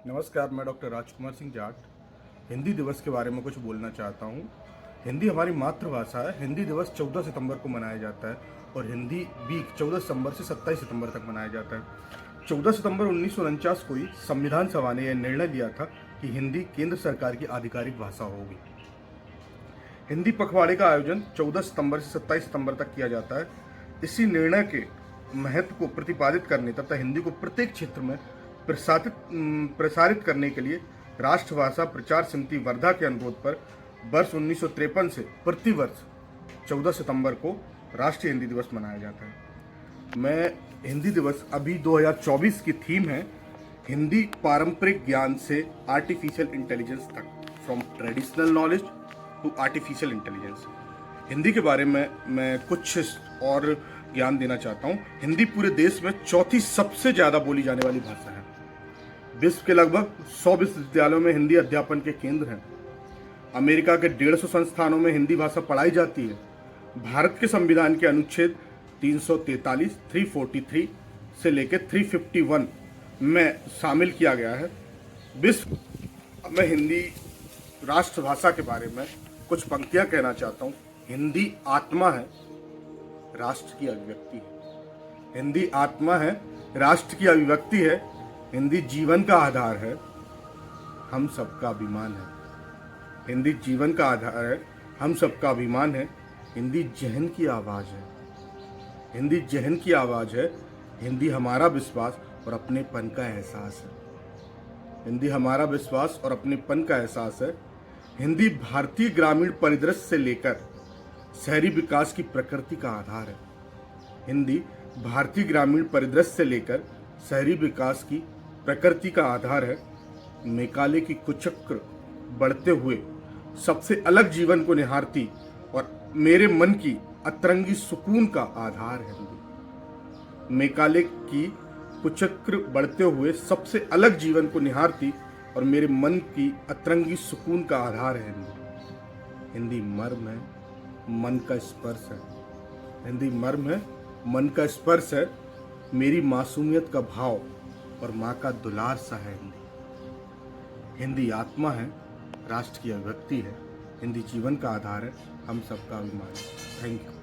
नमस्कार, मैं डॉक्टर राजकुमार सिंह जाट हिंदी दिवस के बारे में कुछ बोलना चाहता हूँ। हिंदी हमारी मातृभाषा है। हिंदी दिवस 14 सितंबर को मनाया जाता है और हिंदी वीक 14 सितंबर से 27 सितंबर तक मनाया जाता है। 14 सितंबर 1949 को ही संविधान सभा ने यह निर्णय लिया था कि हिंदी केंद्र सरकार की आधिकारिक भाषा होगी। हिंदी पखवाड़े का आयोजन 14 सितंबर से 27 सितंबर तक किया जाता है। इसी निर्णय के महत्व को प्रतिपादित करने तथा हिंदी को प्रत्येक क्षेत्र में प्रसारित करने के लिए राष्ट्रभाषा प्रचार समिति वर्धा के अनुरोध पर वर्ष 1953 से प्रति वर्ष 14 सितंबर को राष्ट्रीय हिंदी दिवस मनाया जाता है। मैं हिंदी दिवस अभी 2024 की थीम है हिंदी पारंपरिक ज्ञान से आर्टिफिशियल इंटेलिजेंस तक, from traditional knowledge to artificial intelligence. Hindi के बारे में मैं कुछ और ज्ञान देना चाहता हूँ। हिंदी पूरे देश में चौथी सबसे ज़्यादा बोली जाने वाली भाषा है। विश्व के लगभग 100 विश्वविद्यालयों में हिंदी अध्यापन के केंद्र हैं। अमेरिका के 150 संस्थानों में हिंदी भाषा पढ़ाई जाती है। भारत के संविधान के अनुच्छेद 343, 343 से लेकर 351 में शामिल किया गया है। विश्व में हिंदी राष्ट्रभाषा के बारे में कुछ पंक्तियां कहना चाहता हूँ। हिंदी आत्मा है, राष्ट्र की अभिव्यक्ति है। हिंदी आत्मा है, राष्ट्र की अभिव्यक्ति है। हिंदी जीवन का आधार है, हम सबका अभिमान है। हिंदी जीवन का आधार है, हम सबका अभिमान है। हिंदी जहन की आवाज़ है। हिंदी जहन की आवाज़ है। हिंदी हमारा विश्वास और अपनेपन का एहसास है। हिंदी हमारा विश्वास और अपनेपन का एहसास है। हिंदी भारतीय ग्रामीण परिदृश्य से लेकर शहरी विकास की प्रकृति का आधार है। हिंदी भारतीय ग्रामीण परिदृश्य से लेकर शहरी विकास की प्रकृति का आधार है। मैकाले की कुचक्र बढ़ते हुए सबसे अलग जीवन को निहारती और मेरे मन की अतरंगी सुकून का आधार है हिंदी। मैकाले की कुचक्र बढ़ते हुए सबसे अलग जीवन को निहारती और मेरे मन की अतरंगी सुकून का आधार है हिंदी। हिंदी मर्म है, मन का स्पर्श है। हिंदी मर्म है, मन का स्पर्श है। मेरी मासूमियत का भाव और माँ का दुलार सा है हिंदी। हिंदी आत्मा है, राष्ट्र की अभिव्यक्ति है। हिंदी जीवन का आधार है, हम सबका अभिमान है। Thank you.